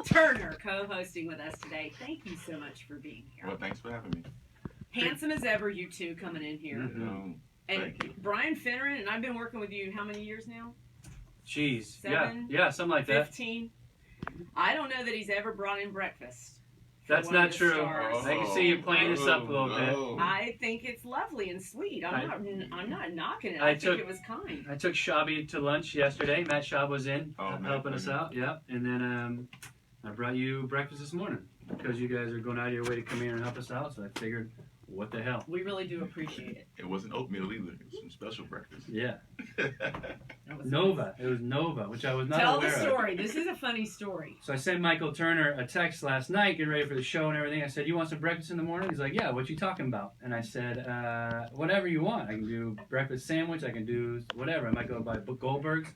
Turner co-hosting with us today. Thank you so much for being here. Well, thanks for having me. Handsome as ever, you two coming in here. Mm-hmm. And Brian Finneran, and I've been working with you how many years now? Jeez. 7? Yeah, something like that. 15? I don't know that he's ever brought in breakfast. That's not true. I can see you playing this up a little bit. I think it's lovely and sweet. I'm not knocking it. I think it was kind. I took Shabby to lunch yesterday. Matt Schaub was in helping us out. Yeah, and then I brought you breakfast this morning because you guys are going out of your way to come here and help us out. So I figured, what the hell? We really do appreciate it. It wasn't oatmeal either. It was some special breakfast. Yeah. Nova. It was Nova, which I was not aware of. Tell the story. This is a funny story. So I sent Michael Turner a text last night, getting ready for the show and everything. I said, "You want some breakfast in the morning?" He's like, "Yeah, what you talking about?" And I said, "Whatever you want. I can do breakfast sandwich. I can do whatever. I might go buy Goldberg's."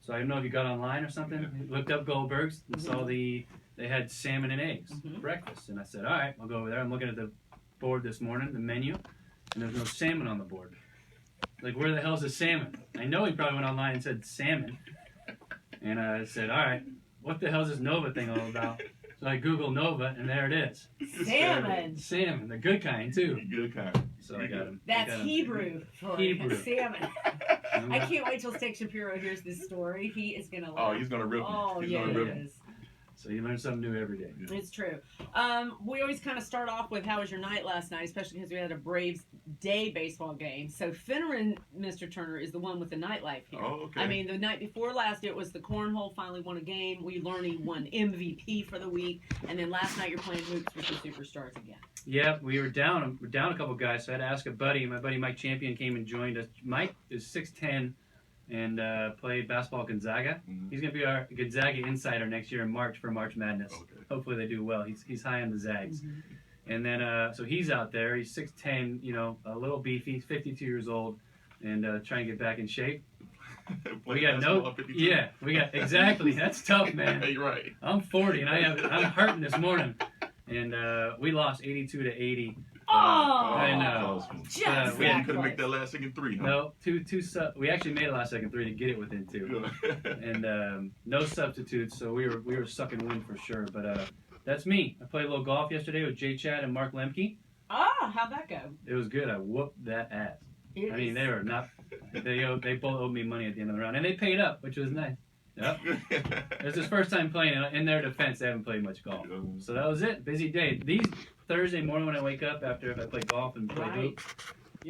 So I don't know if you got online or something. Looked up Goldberg's and saw they had salmon and eggs breakfast. And I said, "All right, I'll go over there." I'm looking at the board this morning, the menu, and there's no salmon on the board. Like, where the hell's the salmon? I know he probably went online and said salmon. And I said, all right, what the hell's this Nova thing all about? So I Googled Nova, and there it is. Salmon. Salmon, the good kind, too. Good kind. So I got him. That's Hebrew for salmon. I can't wait till Steak Shapiro hears this story. He is going to laugh. Oh, he's going to rip me. Oh, he's yeah, he is. So you learn something new every day. Yeah. It's true. We always kind of start off with how was your night last night, especially because we had a Braves Day baseball game. So Finneran, Mr. Turner, is the one with the nightlife here. Oh, okay. I mean, the night before last, it was the cornhole finally won a game. We learned he won MVP for the week. And then last night you're playing hoops with the Superstars again. Yeah, we were down. We're down a couple guys, so I had to ask a buddy. My buddy Mike Champion came and joined us. Mike is 6'10", and played basketball at Gonzaga. Mm-hmm. He's going to be our Gonzaga insider next year in March for March Madness. Okay. Hopefully they do well. He's high on the Zags. Mm-hmm. And then, so he's out there. He's 6'10", a little beefy. He's 52 years old and trying to get back in shape. We got exactly. That's tough, man. You're right. I'm 40 and I'm hurting this morning. And we lost 82-80. I know. We couldn't make that last second three, huh? No, two we actually made a last second three to get it within 2. And no substitutes, so we were sucking wind for sure. But that's me. I played a little golf yesterday with Jay Chad and Mark Lemke. How'd that go? It was good. I whooped that ass. I mean, they were not. They both owed me money at the end of the round, and they paid up, which was nice. Yep. It was his first time playing. In their defense, they haven't played much golf. So that was it. Busy day. These Thursday morning when I wake up after if I play golf and play hoops,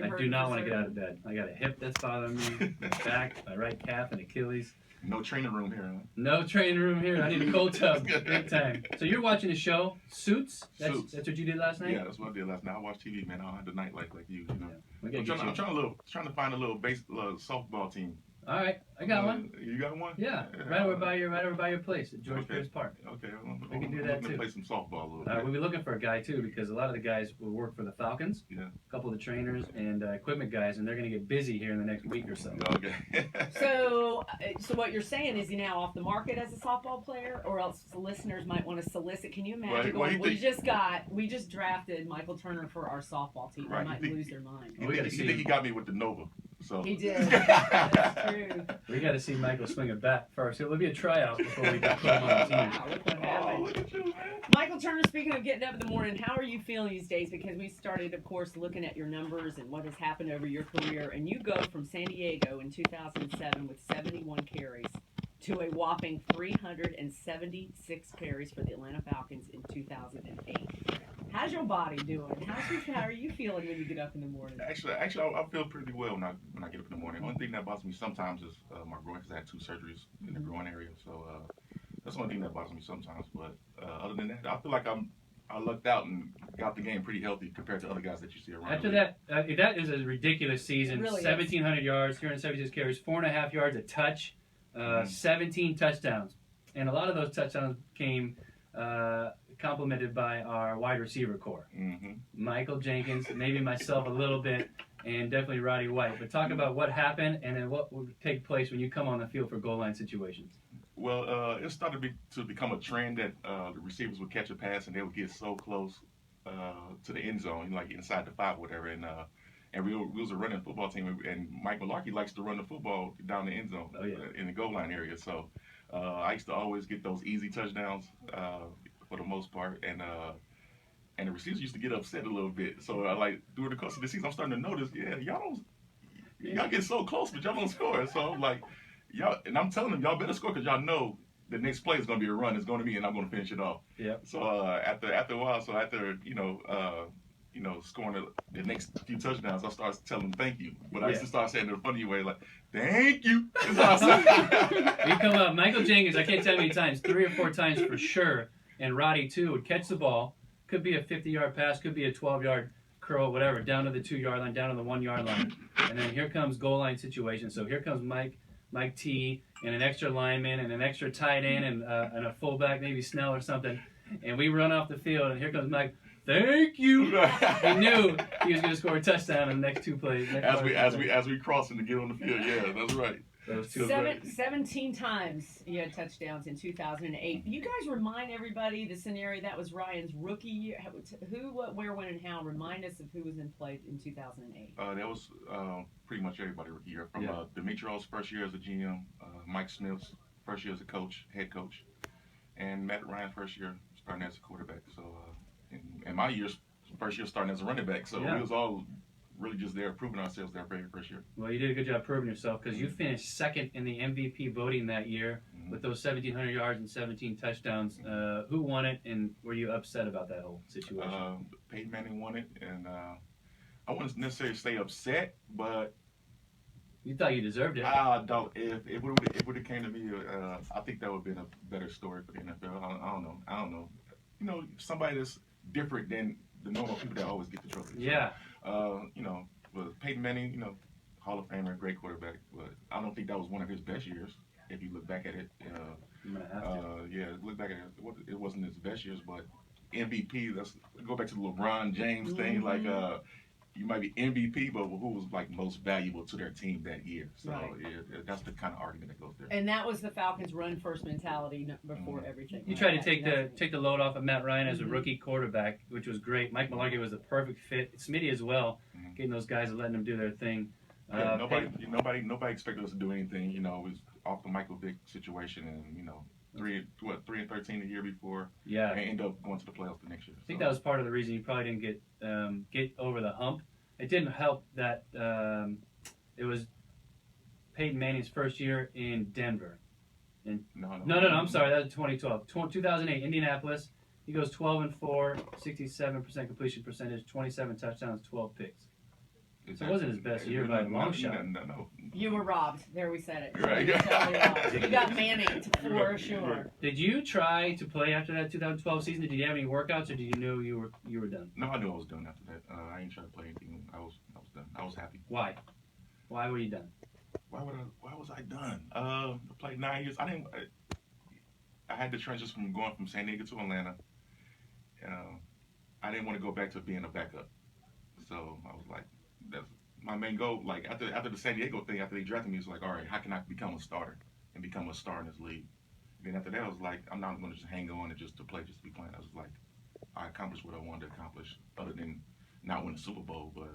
I do not want to get out of bed. I got a hip that's bothering me, my back, my right calf, and Achilles. No training room here, huh? No training room here. I need a cold tub. Big time. So you're watching the show, Suits? That's what you did last night? Yeah, that's what I did last night. I watched TV, man. I don't have the nightlife like you, Yeah. I'm trying to find a little softball team. All right, I got one. You got one? Yeah, right over by your place at George Pierce Park. Okay, we can do that too. Play some softball a little bit. We'll be looking for a guy too because a lot of the guys will work for the Falcons. Yeah. A couple of the trainers and equipment guys, and they're going to get busy here in the next week or so. Okay. So what you're saying is he now off the market as a softball player, or else the listeners might want to solicit. Can you imagine? We just drafted Michael Turner for our softball team. They might lose their mind. He got me with the Nova. So. He did. That's true. We got to see Michael swing a bat first. It'll be a tryout before we put him on the team. Wow, look what happened. Look at you, man. Michael Turner, speaking of getting up in the morning, how are you feeling these days? Because we started, of course, looking at your numbers and what has happened over your career. And you go from San Diego in 2007 with 71 carries to a whopping 376 carries for the Atlanta Falcons in 2008. How's your body doing? How are you feeling when you get up in the morning? Actually, I feel pretty well when I get up in the morning. The only thing that bothers me sometimes is my groin, because I had 2 surgeries in the groin area. So that's the only thing that bothers me sometimes. But other than that, I feel like I lucked out and got the game pretty healthy compared to other guys that you see around. After that, that is a ridiculous season. Really 1,700 yards, 376 carries, 4.5 yards a touch, 17 touchdowns. And a lot of those touchdowns came complemented by our wide receiver core. Mm-hmm. Michael Jenkins, maybe myself a little bit, and definitely Roddy White. But talk about what happened and then what would take place when you come on the field for goal line situations. Well, it started to become a trend that the receivers would catch a pass and they would get so close to the end zone, like inside the 5 or whatever. And we was a running football team, and Mike Malarkey likes to run the football down the end zone in the goal line area. So I used to always get those easy touchdowns for the most part, and the receivers used to get upset a little bit. So I like during the course of the season, I'm starting to notice, yeah, y'all get so close, but y'all don't score. So I'm like, y'all, and I'm telling them y'all better score because y'all know the next play is gonna be a run. It's gonna be, and I'm gonna finish it off. Yeah. So after a while, so after scoring the next few touchdowns, I started telling them thank you. But I used to start saying it in a funny way, like, thank you. That's what I said. You come up, Michael Jenkins, I can't tell you how many times, 3 or 4 times for sure, and Roddy too, would catch the ball, could be a 50-yard pass, could be a 12-yard curl, whatever, down to the 2-yard line, down to the 1-yard line. And then here comes goal line situation. So here comes Mike T, and an extra lineman, and an extra tight end, and a fullback, maybe Snell or something. And we run off the field, and here comes Mike. Thank you. He knew he was going to score a touchdown in the next 2 plays. As we crossing to get on the field, yeah, that's right. 17 times you had touchdowns in 2008. You guys remind everybody the scenario that was Ryan's rookie year. Who, what, where, when, and how? Remind us of who was in play in 2008. That was pretty much everybody rookie year. From Dimitrios' first year as a GM, Mike Smith's first year as a coach, head coach, and Matt Ryan's first year starting as a quarterback. So, and my first year starting as a running back. So we was all really just there proving ourselves that very first year. Well, you did a good job proving yourself because you finished second in the MVP voting that year with those 1,700 yards and 17 touchdowns. Who won it, and were you upset about that whole situation? Peyton Manning won it, and I wouldn't necessarily say upset, but you thought you deserved it. I don't. If it would have came to me, I think that would have been a better story for the NFL. I don't know. You know, somebody that's different than the normal people that always get the trophy. Yeah. But Peyton Manning, Hall of Famer, great quarterback, but I don't think that was one of his best years. If you look back at it, look back at it. It wasn't his best years, but MVP. Let's go back to the LeBron James thing. Like, you might be MVP, but who was like most valuable to their team that year? So that's the kind of argument that goes there. And that was the Falcons' run first mentality before everything. You tried to take the load off of Matt Ryan as a rookie quarterback, which was great. Mike Mularkey was a perfect fit. Smitty as well, getting those guys and letting them do their thing. Nobody expected us to do anything. It was off the Michael Vick situation, and 3-13 the year before. Yeah, and end up going to the playoffs the next year. I think that was part of the reason you probably didn't get over the hump. It didn't help that it was Peyton Manning's first year in Denver. No, I'm sorry, that was 2012. 2008, Indianapolis. He goes 12-4, 67% completion percentage, 27 touchdowns, 12 picks. So it wasn't his best year by a long shot. No. You were robbed. There, we said it. Right. You got Manning for sure. Did you try to play after that 2012 season? Did you have any workouts, or did you know you were done? No, I knew I was done after that. I ain't trying to play anything. I was done. I was happy. Why? Why were you done? Why was I done? I played 9 years. I had to transition from going from San Diego to Atlanta. I didn't want to go back to being a backup. So I was like, that's my main goal. Like after the San Diego thing, after they drafted me, it's like, all right, how can I become a starter and become a star in this league? And then after that, I was like, I'm not going to just hang on and just to play, just to be playing. I was like, I accomplished what I wanted to accomplish, other than not win the Super Bowl. But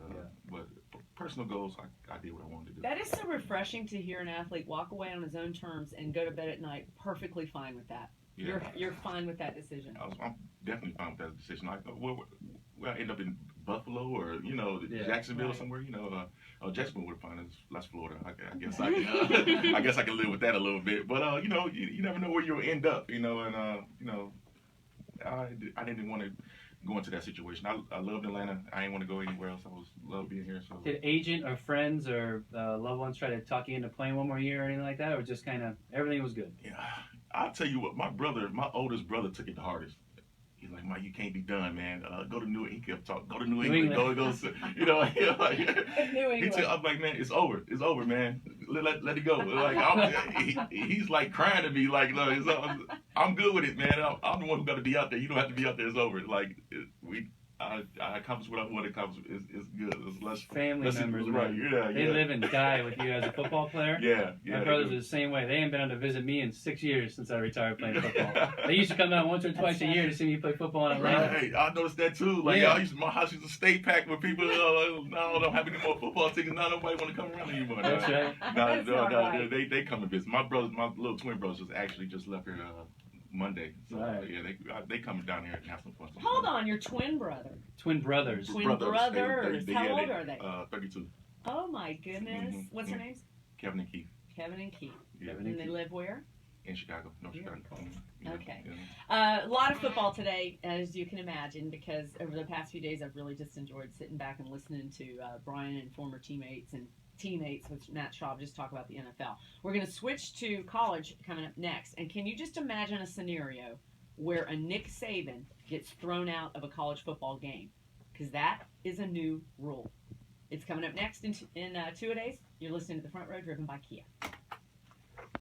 personal goals, I did what I wanted to do. That is so refreshing to hear an athlete walk away on his own terms and go to bed at night perfectly fine with that. Yeah. You're fine with that decision. I'm definitely fine with that decision. I end up in Buffalo or Jacksonville or somewhere. Jacksonville would have found that's Florida. I guess I can. I guess I can live with that a little bit. But you never know where you'll end up. And I didn't want to go into that situation. I loved Atlanta. I didn't want to go anywhere else. I love being here. So did agent or friends or loved ones try to talk you into playing one more year or anything like that, or just kind of everything was good? Yeah, I'll tell you what. My oldest brother took it the hardest. He's like, Mike, you can't be done, man. Go to New England. He kept talking. Go to New England. Go. New England. I'm like, man, it's over. It's over, man. Let it go. Like he's like crying to me, like, no, I'm good with it, man. I'm the one who got to be out there. You don't have to be out there. It's over. Like I accomplished what I wanted to accomplish. It's good. It's less Family members, right? man. Yeah, They yeah. live and die with you as a football player. Yeah, My brothers are the same way. They ain't been able to visit me in 6 years since I retired playing football. They used to come out once or twice a year to see me play football in Atlanta. Right, I noticed that too. Like, Yeah. my house used to stay packed with people. Now I don't have any more football tickets. Now nobody want to come around anymore. That's right. That's not right. They come and visit. My little twin brothers, just actually just left here Monday. So Right. yeah, they coming down here and have some fun. Hold on, your twin brother. Twin brothers. Twin brothers. How yeah, old are they? 32. Oh my goodness. Mhm. What's their names? Kevin and Keith. Kevin and Keith. Yeah, Kevin And they live where? in Chicago, North Chicago. Yeah, Okay. yeah. A lot of football today, as you can imagine, because over the past few days I've really just enjoyed sitting back and listening to Brian and former teammates, with Matt Schaub just talk about the NFL. We're going to switch to college coming up next. And can you just imagine a scenario where a Nick Saban gets thrown out of a college football game? Because that is a new rule. It's coming up next in 2 days. You're listening to The Front Row, driven by Kia.